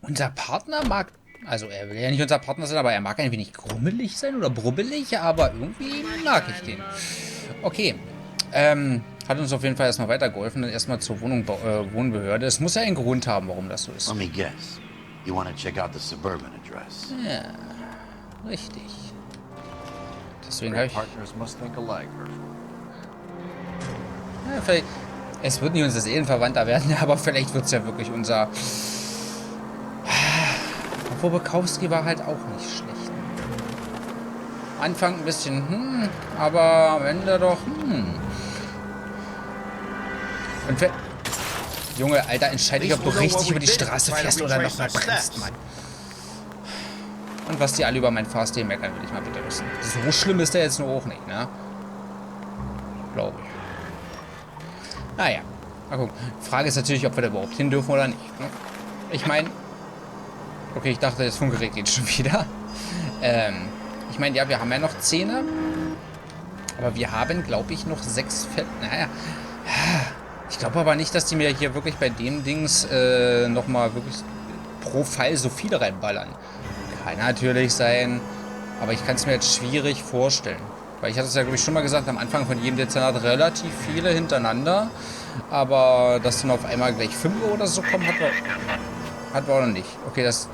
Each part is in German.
Unser Partner mag, also er will ja nicht unser Partner sein, aber er mag ein wenig grummelig sein oder brubbelig, aber irgendwie mag ich den. Okay, hat uns auf jeden Fall erstmal weitergeholfen, dann erstmal zur Wohnbehörde. Es muss ja einen Grund haben, warum das so ist. Let me guess. You want to check out the suburban address? Ja, richtig. Deswegen habe ich... Partners must think alike. Ja, vielleicht, es wird nicht unser Seelenverwandter werden, aber vielleicht wird es ja wirklich unser... Obwohl Bukowski war halt auch nicht schlecht. Anfang ein bisschen, aber am Ende doch, Und wenn... Junge, Alter, entscheide dich, ob du richtig über die Straße fährst oder noch mal bremst, Mann. Und was die alle über mein Fahrstil meckern, will ich mal bitte wissen. So schlimm ist der jetzt nur auch nicht, ne? Glaube ich. Naja, mal gucken. Frage ist natürlich, ob wir da überhaupt hin dürfen oder nicht. Ne? Ich meine... Okay, ich dachte, das Funkgerät geht schon wieder. Ich meine, ja, wir haben ja noch Zähne. Aber wir haben, glaube ich, noch 6 Fälle. Naja. Ich glaube aber nicht, dass die mir hier wirklich bei den Dings nochmal wirklich pro Fall so viele reinballern. Kann natürlich sein. Aber ich kann es mir jetzt schwierig vorstellen. Weil ich hatte es ja, glaube ich, schon mal gesagt, am Anfang von jedem Dezernat relativ viele hintereinander. Aber dass dann auf einmal gleich 5 oder so kommen, hat wir auch noch nicht. Okay, das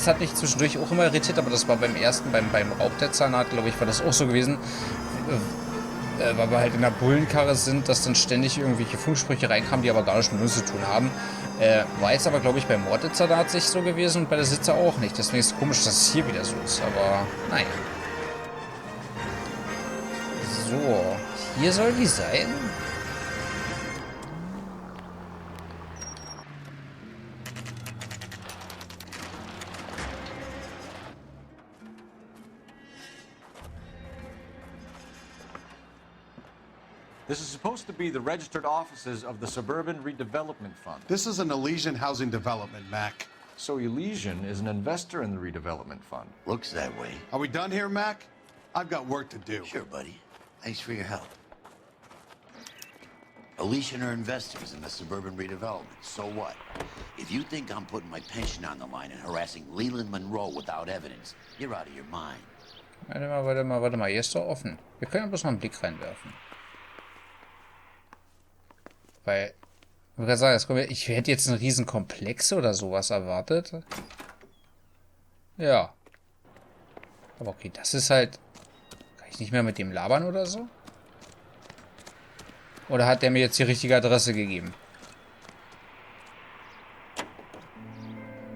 hat mich zwischendurch auch immer irritiert, aber das war beim ersten, beim Raubdezernat, glaube ich, war das auch so gewesen. Weil wir halt in der Bullenkarre sind, dass dann ständig irgendwelche Funksprüche reinkamen, die aber gar nichts mit uns zu tun haben. War jetzt aber, glaube ich, beim Morddezernat sich so gewesen und bei der Sitze auch nicht. Deswegen ist es komisch, dass es hier wieder so ist, aber naja. So, hier soll die sein. This is supposed to be the registered offices of the Suburban Redevelopment Fund. This is an Elysian housing development, Mac. So Elysian is an investor in the redevelopment fund. Looks that way. Are we done here, Mac? I've got work to do. Sure, buddy. Thanks for your help. Elysian are investors in the suburban redevelopment. So what? If you think I'm putting my pension on the line and harassing Leland Monroe without evidence, you're out of your mind. Warte mal. Hier ist doch offen. Wir können ja bloß noch einen Blick reinwerfen. Weil, ich kann sagen, ich hätte jetzt einen riesen Komplex oder sowas erwartet. Ja. Aber okay, das ist halt... Kann ich nicht mehr mit dem labern oder so? Oder hat der mir jetzt die richtige Adresse gegeben?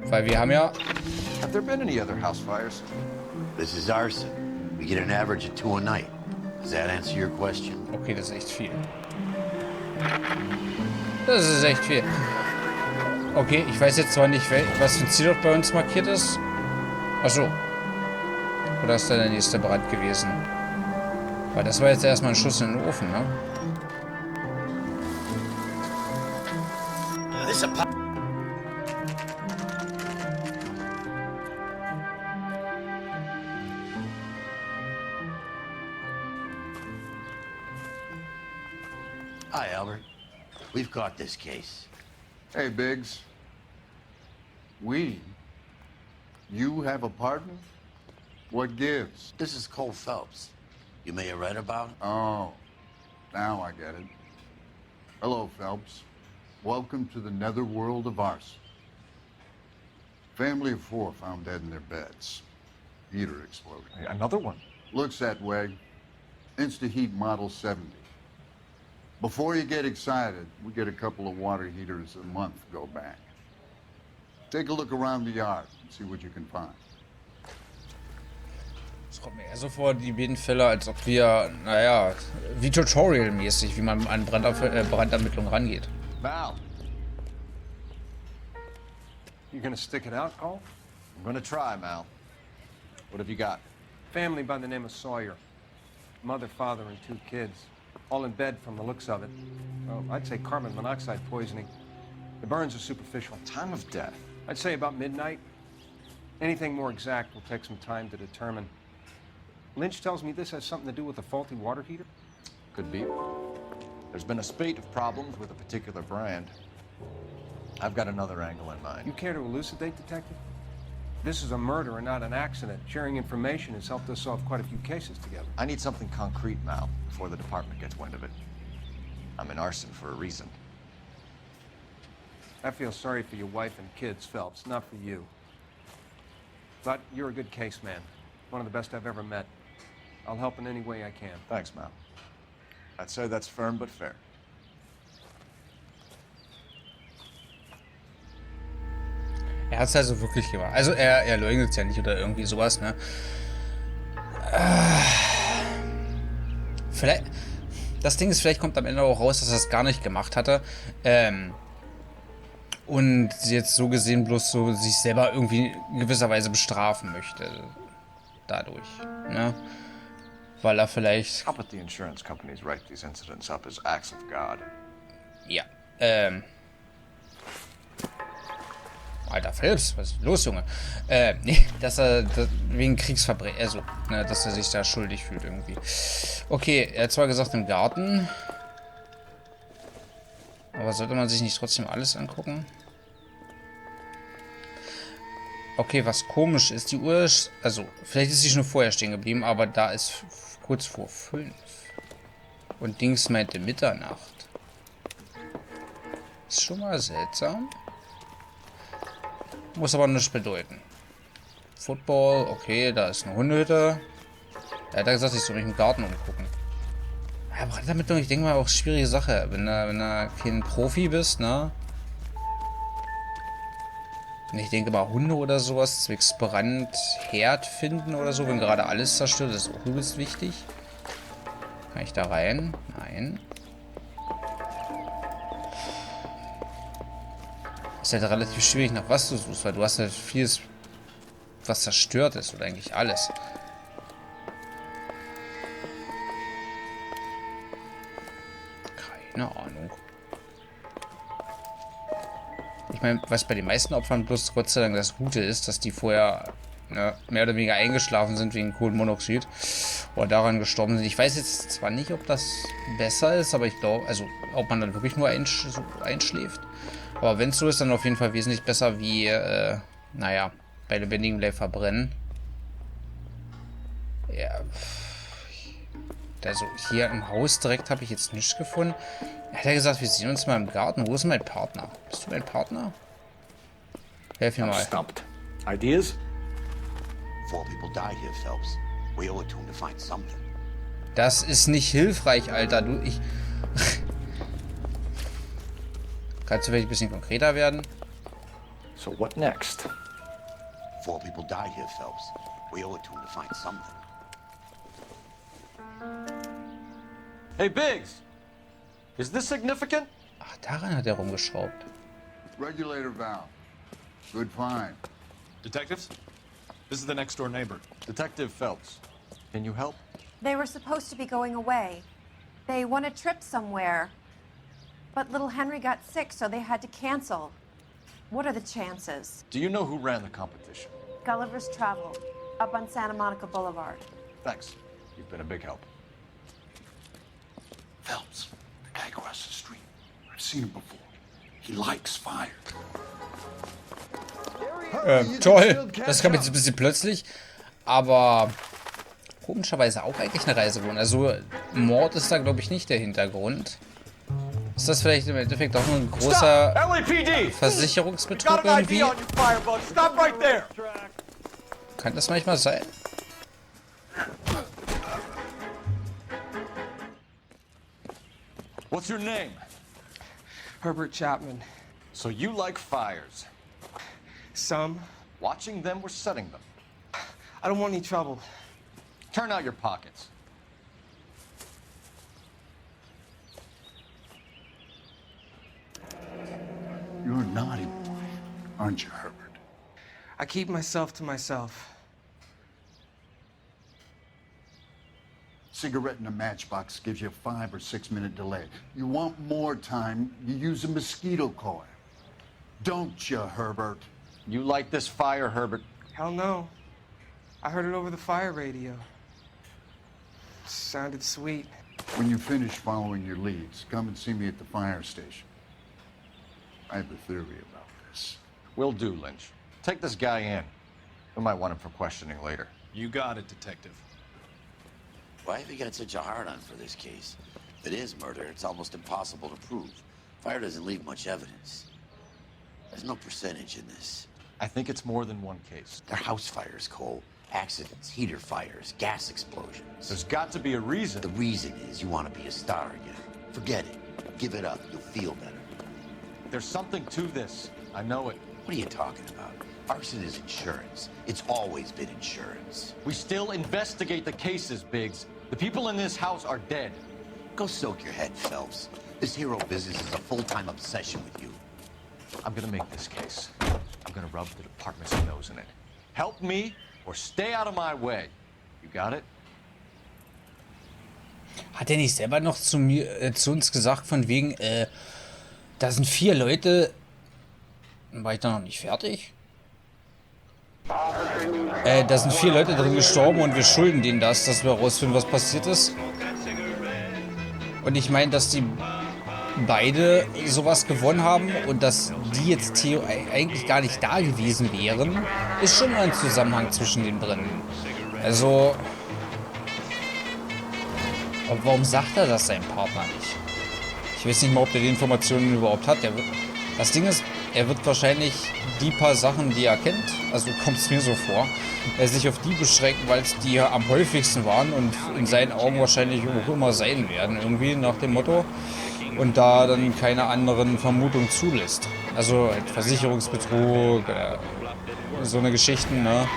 Weil wir haben ja... Have there been any other house fires? This is arson. We get an average of 2 a night. Does that answer your question? Okay, das ist echt viel. Das ist echt viel. Okay, ich weiß jetzt zwar nicht, was für ein Ziel bei uns markiert ist. Achso. Oder ist da der nächste Brand gewesen? Weil das war jetzt erstmal ein Schuss in den Ofen, ne? Hi, Albert. We've caught this case. Hey, Biggs. We? You have a partner? What gives? This is Cole Phelps. You may have read about him. Oh, now I get it. Hello, Phelps. Welcome to the netherworld of arson. Family of 4 found dead in their beds. Heater exploded. Another one. Looks that way. Insta-Heat Model 70. Before you get excited, we get a couple of water heaters a month go back. Take a look around the yard and see what you can find. Es kommt mir eher so vor, die beiden Fälle, als ob wir, naja, wie Tutorial-mäßig, wie man an Brandermittlung rangeht. Val. You gonna stick it out, Cole? I'm gonna try, Mal. What have you got? Family by the name of Sawyer. Mother, father, and 2 kids. All in bed from the looks of it. Well, I'd say carbon monoxide poisoning. The burns are superficial. Time of death. I'd say about midnight. Anything more exact will take some time to determine. Lynch tells me this has something to do with a faulty water heater. Could be. There's been a spate of problems with a particular brand. I've got another angle in mind. You care to elucidate, Detective? This is a murder and not an accident. Sharing information has helped us solve quite a few cases together. I need something concrete, Mal, before the department gets wind of it. I'm in arson for a reason. I feel sorry for your wife and kids, Phelps, not for you. But you're a good case man. One of the best I've ever met. I'll help in any way I can. Thanks, Mal. I'd say that's firm but fair. Er hat es also wirklich gemacht. Also er leugnet es ja nicht oder irgendwie sowas, ne? Vielleicht. Das Ding ist, vielleicht kommt am Ende auch raus, dass er es gar nicht gemacht hatte. Und jetzt so gesehen bloß so sich selber irgendwie in gewisser Weise bestrafen möchte. Dadurch. Ne? Weil er vielleicht. How about the insurance companies write these incidents up as acts of God? Ja. Alter Phelps, was ist los, Junge? Nee, dass er wegen Kriegsverbrechen, also, ne, dass er sich da schuldig fühlt irgendwie. Okay, er hat zwar gesagt im Garten, aber sollte man sich nicht trotzdem alles angucken? Okay, was komisch ist, die Uhr ist, also, vielleicht ist sie schon vorher stehen geblieben, aber da ist kurz vor 5. Und Dings meinte Mitternacht. Ist schon mal seltsam. Muss aber nichts bedeuten. Football, okay, da ist eine Hundehütte. Er hat ja gesagt, ich soll mich im Garten umgucken. Aber damit doch, ich denke mal, auch schwierige Sache. Wenn du kein Profi bist, ne? Und ich denke mal, Hunde oder sowas, zwecks Brand, Herd finden oder so, wenn gerade alles zerstört, ist auch übelst wichtig. Kann ich da rein? Nein. Ist halt relativ schwierig, nach was du suchst, weil du hast halt vieles, was zerstört ist, oder eigentlich alles. Keine Ahnung. Ich meine, was bei den meisten Opfern bloß Gott sei Dank das Gute ist, dass die vorher mehr oder weniger eingeschlafen sind wegen Kohlenmonoxid oder daran gestorben sind. Ich weiß jetzt zwar nicht, ob das besser ist, aber ich glaube, also ob man dann wirklich nur einschläft. Aber wenn es so ist, dann auf jeden Fall wesentlich besser wie, naja, bei lebendigem Leib verbrennen. Ja. Also hier im Haus direkt habe ich jetzt nichts gefunden. Er hat ja gesagt, wir sehen uns mal im Garten. Wo ist mein Partner? Bist du mein Partner? Helf mir mal. Stumped. Ideas? 4 people died here, Phelps. We owe it to him to find something. Das ist nicht hilfreich, Alter. Kannst du vielleicht ein bisschen konkreter werden? So what next? 4 people died here, Phelps. We owe it to him to find something. Hey, Biggs! Is this significant? Ach, daran hat er rumgeschraubt. Regulator valve. Good find. Detectives? This is the next door neighbor. Detective Phelps, can you help? They were supposed to be going away. They won a trip somewhere. But little Henry got sick, so they had to cancel. What are the chances? Do you know who ran the competition? Gulliver's Travel, up on Santa Monica Boulevard. Thanks. You've been a big help. Phelps, the guy across the street. I've seen him before. He likes fire. Toll. Das kam jetzt ein bisschen plötzlich. Aber komischerweise auch eigentlich eine Reise geworden. Also Mord ist da, glaube ich, nicht der Hintergrund. Ist das vielleicht im Endeffekt auch nur ein großer Versicherungsbetrug irgendwie? Kann das manchmal sein? What's your name? Herbert Chapman. So you like fires. Some. Watching them or setting them? I don't want any trouble. Turn out your pockets. You're a naughty boy, aren't you, Herbert? I keep myself to myself. Cigarette in a matchbox gives you a 5 or 6 minute delay. You want more time, you use a mosquito coil. Don't you, Herbert? You like this fire, Herbert? Hell no. I heard it over the fire radio. Sounded sweet. When you finish following your leads, come and see me at the fire station. I have a theory about this. Will do, Lynch. Take this guy in. We might want him for questioning later. You got it, Detective. Why have you got such a hard-on for this case? If it is murder, it's almost impossible to prove. Fire doesn't leave much evidence. There's no percentage in this. I think it's more than one case. They're house fires, Cole. Accidents, heater fires, gas explosions. There's got to be a reason. The reason is you want to be a star again. Forget it. Give it up. You'll feel better. There's something to this. I know it. What are you talking about? Arson is insurance. It's always been insurance. We still investigate the cases, Biggs. The people in this house are dead. Go soak your head, Phelps. This hero business is a full-time obsession with you. I'm gonna make this case. I'm gonna rub the department's nose in it. Help me or stay out of my way. You got it? Hat er nicht selber noch zu uns gesagt, von wegen, da sind 4 Leute. War ich da noch nicht fertig? Da sind 4 Leute drin gestorben und wir schulden denen das, dass wir herausfinden, was passiert ist. Und ich meine, dass die beide sowas gewonnen haben und dass die jetzt eigentlich gar nicht da gewesen wären, ist schon mal ein Zusammenhang zwischen den drin. Also, warum sagt er das seinem Partner nicht? Ich weiß nicht mal, ob der die Informationen überhaupt hat. Das Ding ist, er wird wahrscheinlich die paar Sachen, die er kennt, also kommt es mir so vor, sich auf die beschränken, weil es die am häufigsten waren und in seinen Augen wahrscheinlich auch immer sein werden, irgendwie nach dem Motto. Und da dann keine anderen Vermutungen zulässt. Also halt Versicherungsbetrug, so eine Geschichten, ne?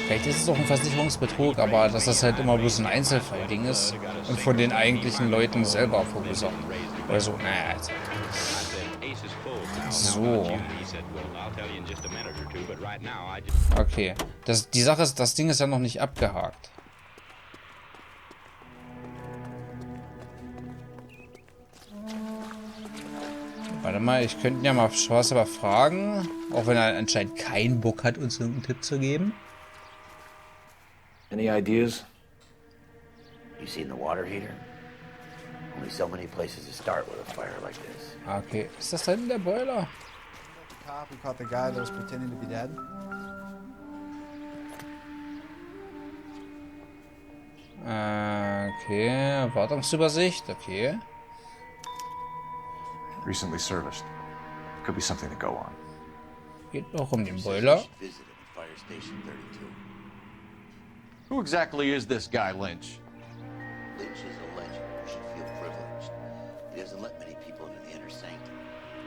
Vielleicht ist es auch ein Versicherungsbetrug, aber dass das halt immer bloß ein Einzelfallding ist und von den eigentlichen Leuten selber verursacht. Also, naja. So. Okay. Die Sache ist, das Ding ist ja noch nicht abgehakt. Warte mal, ich könnte ihn ja mal Spaß aber fragen, auch wenn er anscheinend keinen Bock hat, uns irgendeinen Tipp zu geben. Any ideas? You seen the water heater? Only so many places to start with a fire like this. Okay, ist das da hinten der Boiler? Cop who caught the guy that was pretending to be dead. Okay, Wartungsübersicht, okay. Recently serviced. Could be something to go on. Geht auch um den Boiler. Visit at Fire Station 32. Who exactly is this guy, Lynch? Lynch is a legend. You should feel privileged. He doesn't let many people into the inner sanctum.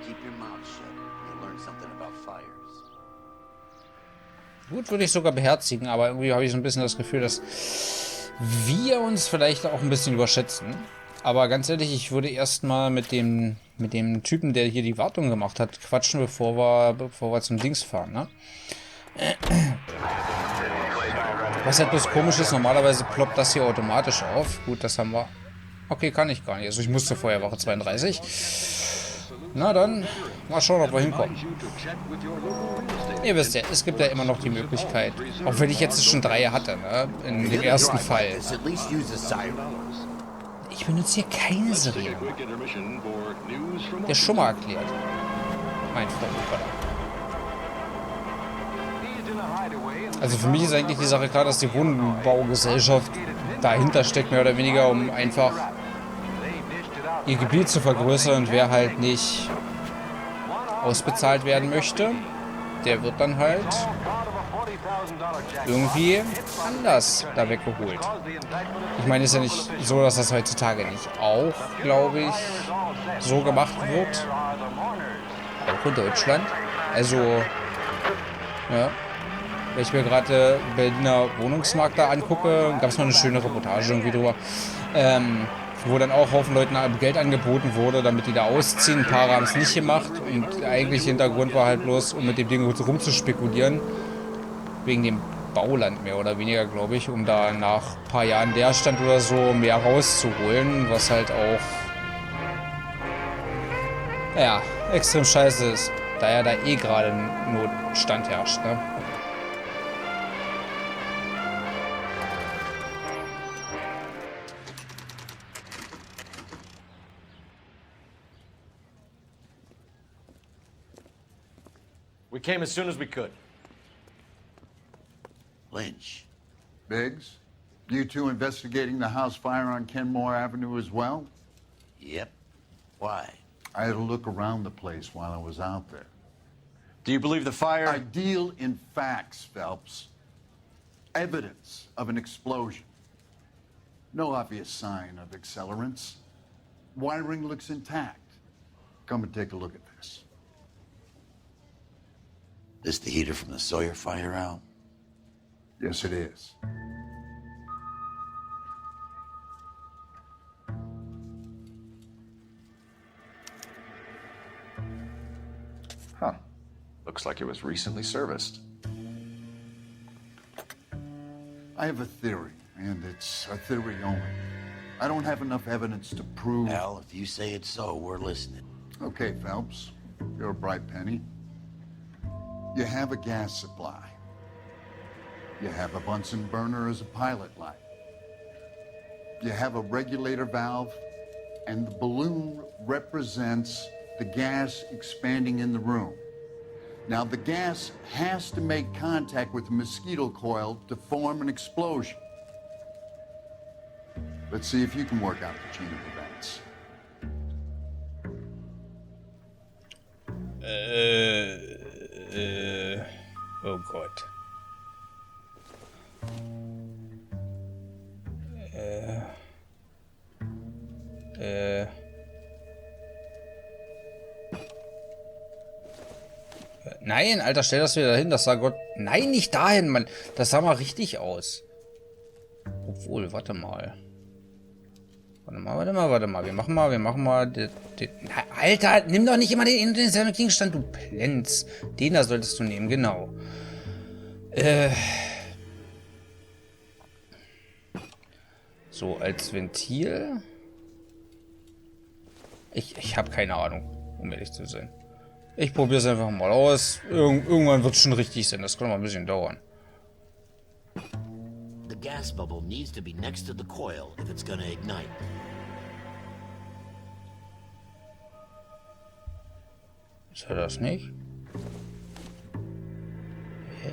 Keep your mouth shut, and you'll learn something about fires. Gut, würde ich sogar beherzigen, aber irgendwie habe ich so ein bisschen das Gefühl, dass wir uns vielleicht auch ein bisschen überschätzen. Aber ganz ehrlich, ich würde erstmal mit dem Typen, der hier die Wartung gemacht hat, quatschen, bevor wir zum Dings fahren, ne? Was halt bloß komisch ist, normalerweise ploppt das hier automatisch auf. Gut, das haben wir. Okay, kann ich gar nicht. Also ich musste vorher Wache 32. Na dann, mal schauen, ob wir hinkommen. Ihr wisst ja, es gibt ja immer noch die Möglichkeit, auch wenn ich jetzt schon 3 hatte, ne? In dem ersten Fall. Ich benutze hier keine Sirene. Der schon mal erklärt. Mein Freund. Also für mich ist eigentlich die Sache klar, dass die Wohnbaugesellschaft dahinter steckt, mehr oder weniger, um einfach ihr Gebiet zu vergrößern. Und wer halt nicht ausbezahlt werden möchte, der wird dann halt irgendwie anders da weggeholt. Ich meine, es ist ja nicht so, dass das heutzutage nicht auch, glaube ich, so gemacht wird. Auch in Deutschland. Also, ja. Wenn ich mir gerade Berliner Wohnungsmarkt da angucke, gab es mal eine schöne Reportage irgendwie drüber, wo dann auch Haufen Leuten Geld angeboten wurde, damit die da ausziehen. Ein paar haben es nicht gemacht und der eigentliche Hintergrund war halt bloß, um mit dem Ding rumzuspekulieren. Wegen dem Bauland mehr oder weniger, glaube ich, um da nach ein paar Jahren Leerstand oder so mehr rauszuholen, was halt auch, ja, extrem scheiße ist, da ja da eh gerade Notstand herrscht, ne? We came as soon as we could. Lynch. Biggs, you two investigating the house fire on Kenmore Avenue as well? Yep. Why? I had a look around the place while I was out there. Do you believe the fire? I deal in facts, Phelps. Evidence of an explosion. No obvious sign of accelerants. Wiring looks intact. Come and take a look at this. This the heater from the Sawyer fire, Al? Yes, it is. Huh. Looks like it was recently serviced. I have a theory, and it's a theory only. I don't have enough evidence to prove... Al, if you say it's so, we're listening. Okay, Phelps. You're a bright penny. You have a gas supply. You have a Bunsen burner as a pilot light. You have a regulator valve, and the balloon represents the gas expanding in the room. Now, the gas has to make contact with the mosquito coil to form an explosion. Let's see if you can work out the chain of events. Oh Gott. Nein, Alter, stell das wieder hin, das sah Gott... Nein, nicht dahin, Mann. Das sah mal richtig aus. Obwohl, warte mal. Warte mal. Wir machen mal... Na, Alter, nimm doch nicht immer den Gegenstand, du Plenz. Den da solltest du nehmen, genau. So, als Ventil... Ich habe keine Ahnung, um ehrlich zu sein. Ich probiere es einfach mal aus. Irgendwann wird es schon richtig sein. Das kann mal ein bisschen dauern. The gas bubble needs to be next to the coil if it's gonna ignite. Ist er das nicht? Hä?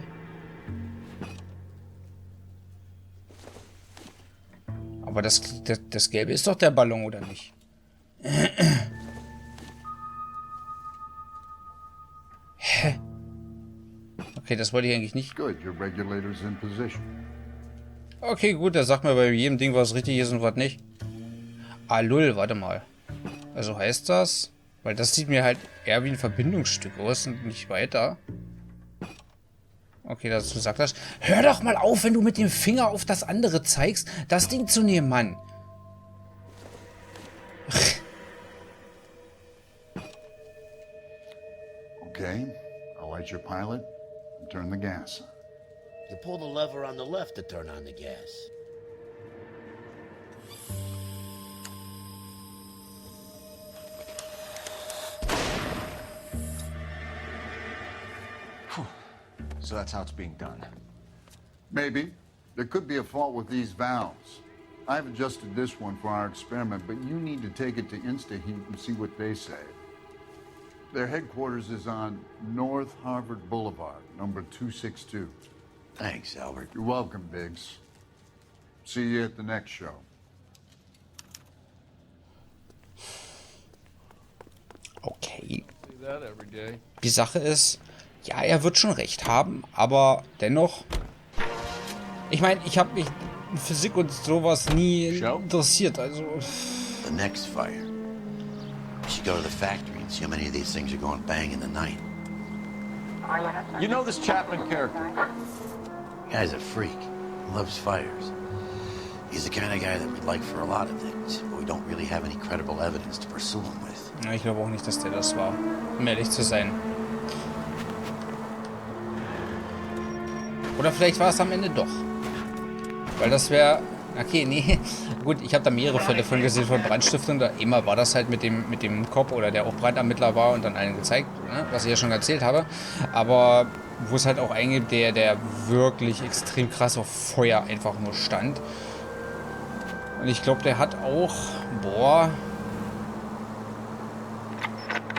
Aber das Gelbe ist doch der Ballon, oder nicht? Hä? Okay, das wollte ich eigentlich nicht. Good, your regulator's in position. Okay, gut, der sagt mir bei jedem Ding, was richtig ist und was nicht. Ah, lull, warte mal. Also heißt das? Weil das sieht mir halt eher wie ein Verbindungsstück aus und nicht weiter. Okay, dazu sagt das. Hör doch mal auf, wenn du mit dem Finger auf das andere zeigst, das Ding zu nehmen, Mann. Okay, I'll light your pilot and turn the gas on. You pull the lever on the left to turn on the gas. So that's how it's being done. Maybe. There could be a fault with these valves. I've adjusted this one for our experiment, but you need to take it to InstaHeat and see what they say. Their headquarters is on North Harvard Boulevard, number 262. Thanks, Albert. You're welcome, Biggs. See you at the next show. Okay. Die Sache ist, ja, er wird schon recht haben, aber dennoch... Ich meine, ich habe mich in Physik und sowas nie interessiert, also... The next fire. We should go to the factory and see how many of these things are going bang in the night. You know this Chapman character? Guy's a freak. He loves fires. He's the kind of guy that we'd like for a lot of things, but we don't really have any credible evidence to pursue him with. Ja, ich glaube auch nicht, dass der das war, um ehrlich zu sein. Oder vielleicht war es am Ende doch. Weil das wäre... Okay, nee. Gut, ich habe da mehrere Fälle von gesehen von Brandstiftungen. Da immer war das halt mit dem Cop oder der auch Brandermittler war und dann einen gezeigt, ne, was ich ja schon erzählt habe. Aber wo es halt auch einen gibt, der wirklich extrem krass auf Feuer einfach nur stand. Und ich glaube, der hat auch... Boah...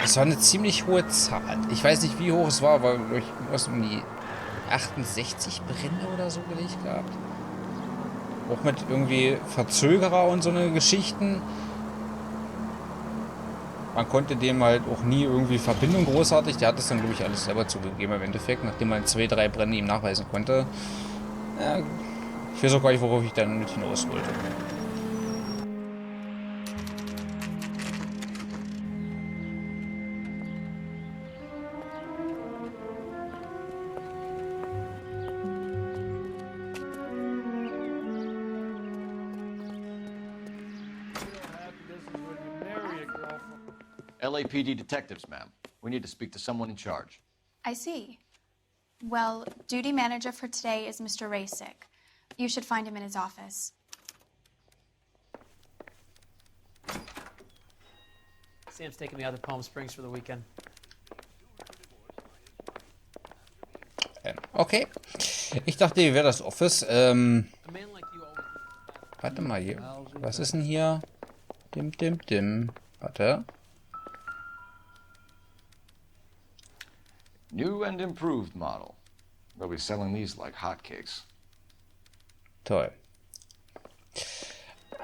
Das war eine ziemlich hohe Zahl. Ich weiß nicht, wie hoch es war, aber ich irgendwas um die 68 Brände oder so gelegt gehabt. Auch mit irgendwie Verzögerer und so eine Geschichten. Man konnte dem halt auch nie irgendwie Verbindung großartig. Der hat es dann, glaube ich, alles selber zugegeben im Endeffekt, nachdem man 2, 3 Brände ihm nachweisen konnte. Ja, ich weiß auch gar nicht, worauf ich dann mit hinaus wollte. LAPD detectives, ma'am. We need to speak to someone in charge. I see. Well, duty manager for today is Mr. Rasick. You should find him in his office. Sam's taking me out to Palm Springs for the weekend. Okay. Ich dachte, hier wäre das Office. Warte mal hier. Was ist denn hier? Dim. Warte. New and improved model. They'll be selling these like hotcakes. Toll.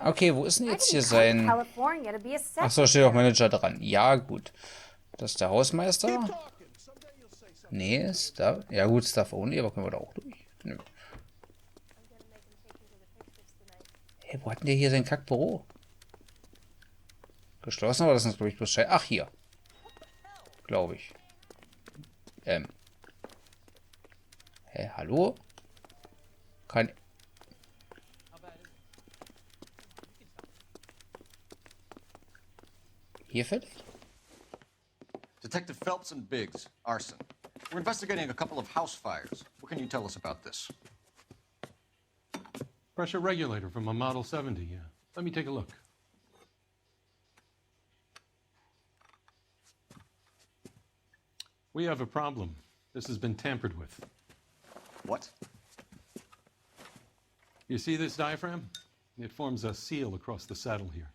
Okay, wo ist denn jetzt hier sein... Achso, steht auch Manager dran. Ja, gut. Das ist der Hausmeister. Nee, Stuff. Ja gut, Stuff only, aber können wir da auch durch? Nö. Hey, wo hat denn der hier sein Kackbüro? Geschlossen, aber das ist glaube ich bloß Scheiße. Ach, hier. Glaube ich. Hä, hallo? Kann... Hier vielleicht? Detective Phelps and Biggs, arson. We're investigating a couple of house fires. What can you tell us about this? Pressure regulator from a Model 70, yeah. Let me take a look. We have a problem. This has been tampered with. What? You see this diaphragm? It forms a seal across the saddle here.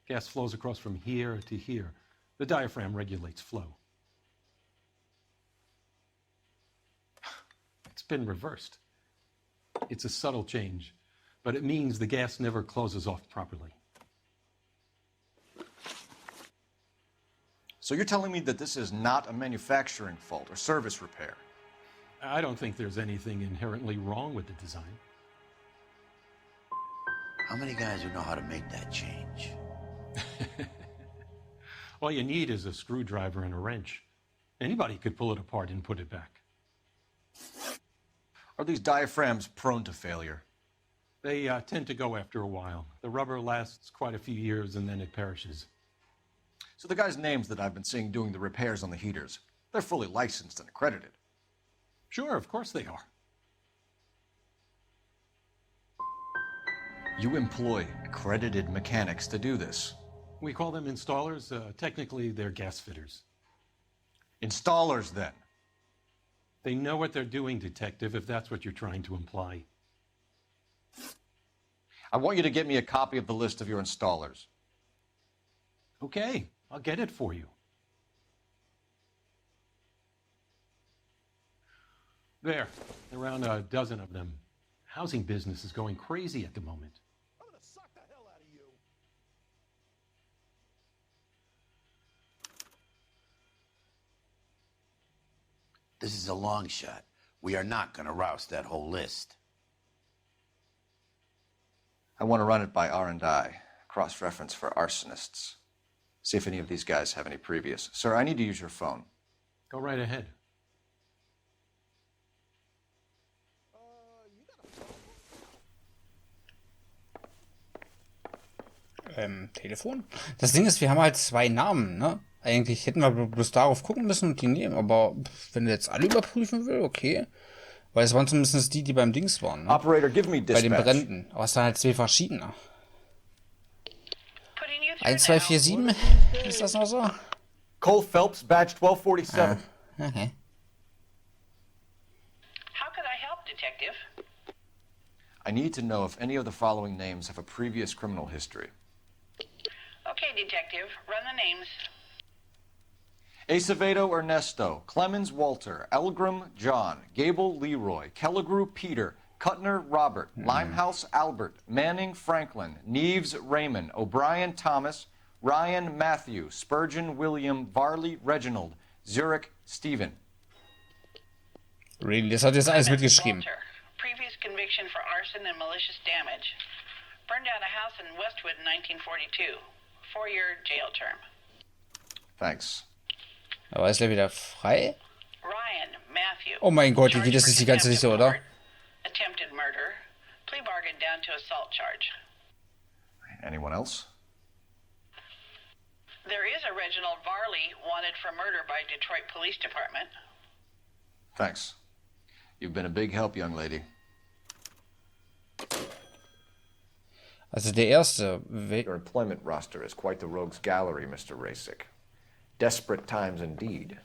Gas flows across from here to here. The diaphragm regulates flow. It's been reversed. It's a subtle change, but it means the gas never closes off properly. So you're telling me that this is not a manufacturing fault or service repair? I don't think there's anything inherently wrong with the design. How many guys who know how to make that change? All you need is a screwdriver and a wrench. Anybody could pull it apart and put it back. Are these diaphragms prone to failure? They tend to go after a while. The rubber lasts quite a few years and then it perishes. So the guys' names that I've been seeing doing the repairs on the heaters, they're fully licensed and accredited. Sure, of course they are. You employ accredited mechanics to do this. We call them installers. Technically, they're gas fitters. Installers, then? They know what they're doing, Detective, if that's what you're trying to imply. I want you to get me a copy of the list of your installers. Okay, I'll get it for you. There, around a dozen of them. Housing business is going crazy at the moment. I'm gonna suck the hell out of you. This is a long shot. We are not going to roust that whole list. I want to run it by R&I, cross-reference for arsonists. See if any of these guys have any previous. Sir, I need to use your phone. Go right ahead. Telefon? Das Ding ist, wir haben halt 2 Namen, ne? Eigentlich hätten wir bloß darauf gucken müssen und die nehmen, aber wenn du jetzt alle überprüfen will, okay. Weil es waren zumindest die beim Dings waren, ne? Operator, give me Bei den dispatch. Bränden. Aber es sind halt 2 verschiedene. 1247? Ist das noch so? Cole Phelps, badge 1247. Okay. How can I help, Detective? I need to know if any of the following names have a previous criminal history. Okay, Detective, run the names. Acevedo Ernesto, Clemens Walter, Elgram John, Gable Leroy, Kelligrew Peter, Kuttner Robert, Limehouse Albert, Manning Franklin, Neves Raymond, O'Brien Thomas, Ryan Matthew, Spurgeon William, Varley Reginald, Zurich Stephen. Really, das hat jetzt alles mitgeschrieben. Walter, previous conviction for arson and malicious damage. Burned down a house in Westwood in 1942. 4-year jail term. Thanks. Aber ist er wieder frei? Ryan Matthew. Oh mein Gott, wie geht das die ganze Liste, oder? Attempted murder. Plea bargain down to assault charge. Anyone else? There is a Reginald Varley wanted for murder by Detroit Police Department. Thanks. You've been a big help, young lady. Also der erste. Your employment roster is quite the rogues gallery, Mr. Rasick. Desperate times indeed.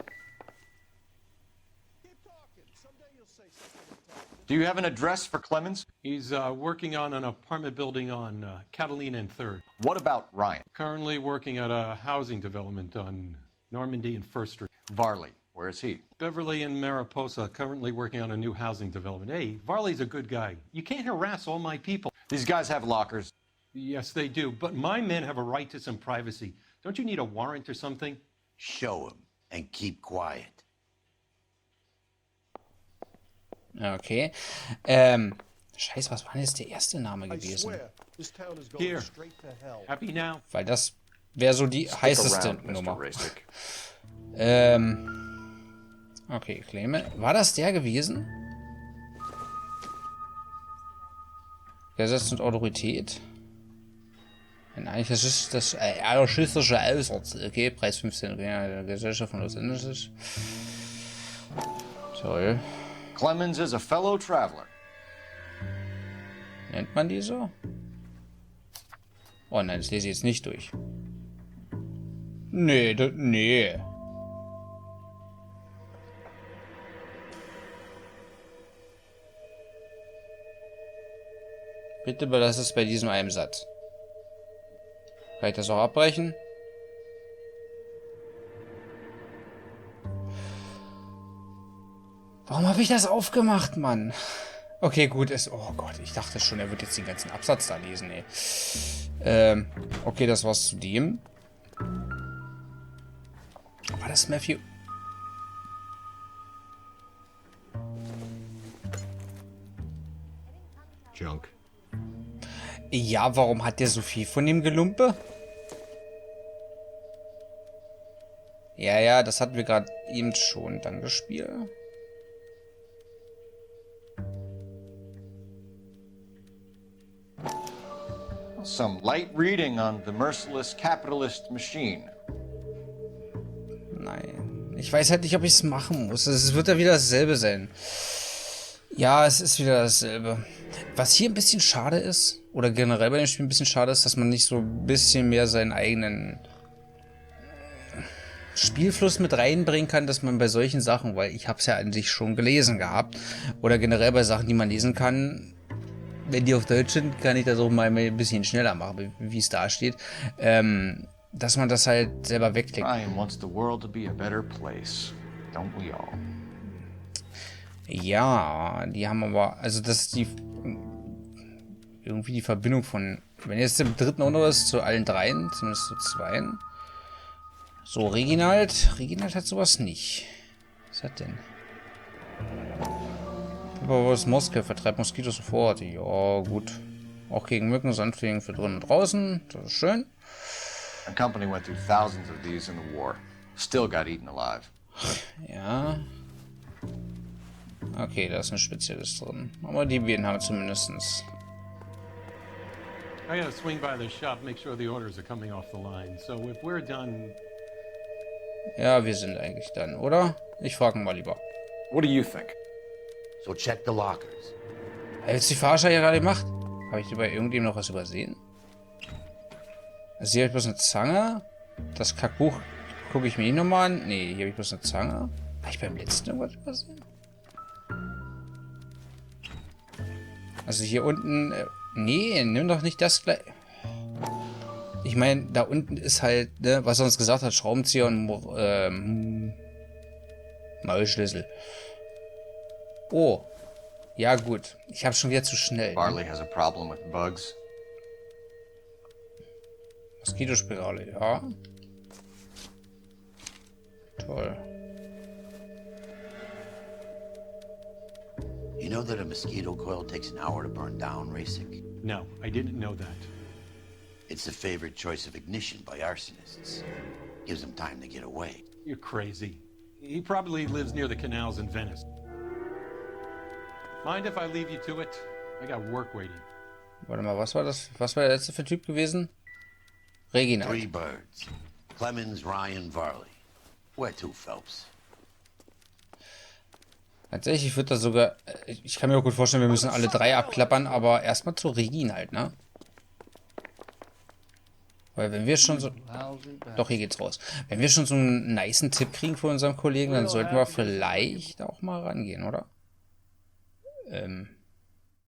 Do you have an address for Clemens? He's working on an apartment building on Catalina and 3rd. What about Ryan? Currently working at a housing development on Normandy and 1st Street. Varley, where is he? Beverly and Mariposa, currently working on a new housing development. Hey, Varley's a good guy. You can't harass all my people. These guys have lockers. Yes, they do, but my men have a right to some privacy. Don't you need a warrant or something? Show him and keep quiet. Okay. Scheiße, was war denn jetzt der erste Name gewesen? Here. Happy now? Weil das wäre so die heißeste Nummer. Okay, Claime. War das der gewesen? Gesetz und Autorität. Ein anarchistischer Aussatz. Okay, Preis 15. Der Gesellschaft von Los Angeles. Toll. Clemens is a fellow traveler. Nennt man die so? Oh nein, das lese ich jetzt nicht durch. Nee, nee. Bitte belass es bei diesem einen Satz. Kann ich das auch abbrechen? Warum habe ich das aufgemacht, Mann? Okay, gut, oh Gott, ich dachte schon, er wird jetzt den ganzen Absatz da lesen, ey. Okay, das war's zu dem. War das Matthew? Junk. Ja, warum hat der so viel von dem Gelumpe? Ja, das hatten wir gerade eben schon dann gespielt. Some light reading on the merciless capitalist machine. Nein. Ich weiß halt nicht, ob ich es machen muss. Es wird ja wieder dasselbe sein. Ja, es ist wieder dasselbe. Was hier ein bisschen schade ist, oder generell bei dem Spiel ein bisschen schade ist, dass man nicht so ein bisschen mehr seinen eigenen Spielfluss mit reinbringen kann, dass man bei solchen Sachen, weil ich habe es ja an sich schon gelesen gehabt, oder generell bei Sachen, die man lesen kann, wenn die auf Deutsch sind, kann ich das auch mal ein bisschen schneller machen, wie es da steht, dass man das halt selber wegklickt. Ryan wants the world to be a better place, don't we all? Ja, die haben aber, also das ist die irgendwie die Verbindung von, wenn jetzt im dritten auch noch ist, zu allen dreien, zumindest zu zweien. So, Reginald hat sowas nicht. Was hat denn? Aber was Moskau vertreibt Moskitos sofort. Ja, gut. Auch gegen Mücken, Sandfliegen für drinnen und draußen. Das ist schön. A company went through thousands of these in the war. Still got eaten alive. Ja. Okay, da ist ein Spezialist drin. Aber die beiden haben zumindestens. I gotta swing by the shop, make sure the orders are coming off the line. So if we're done. Ja, wir sind eigentlich dann, oder? Ich frage mal lieber. What do you think? So check the lockers. Hat jetzt die Verarscher ja gerade gemacht? Habe ich bei irgendjemandem noch was übersehen? Also hier habe ich bloß eine Zange. Das Kackbuch gucke ich mir nicht nochmal an. Nee, hier habe ich bloß eine Zange. Habe ich beim letzten irgendwas übersehen? Also hier unten... nee, nimm doch nicht das gleich... Ich meine, da unten ist halt, ne, was er uns gesagt hat, Schraubenzieher und Maulschlüssel. Oh. Ja, gut. Ich habe schon wieder zu schnell. Barley has a problem with bugs. Moskitospirale, ja. Toll. You know that a mosquito coil takes an hour to burn down, Racing? No, I didn't know that. It's the favorite choice of ignition by arsonists. Gives them time to get away. You're crazy. He probably lives near the canals in Venice. Mind if I leave you to it? I got work waiting. Warte mal, was war das? Was war der letzte für Typ gewesen? Reginald. 3 birds. Clemens, Ryan, Varley. Where to, Phelps? Tatsächlich, ich würde da sogar... Ich kann mir auch gut vorstellen, wir müssen alle 3 abklappern, aber erstmal zu Reginald, ne? Weil wenn wir schon so... Doch, hier geht's raus. Wenn wir schon so einen nicen Tipp kriegen von unserem Kollegen, dann sollten wir vielleicht auch mal rangehen, oder?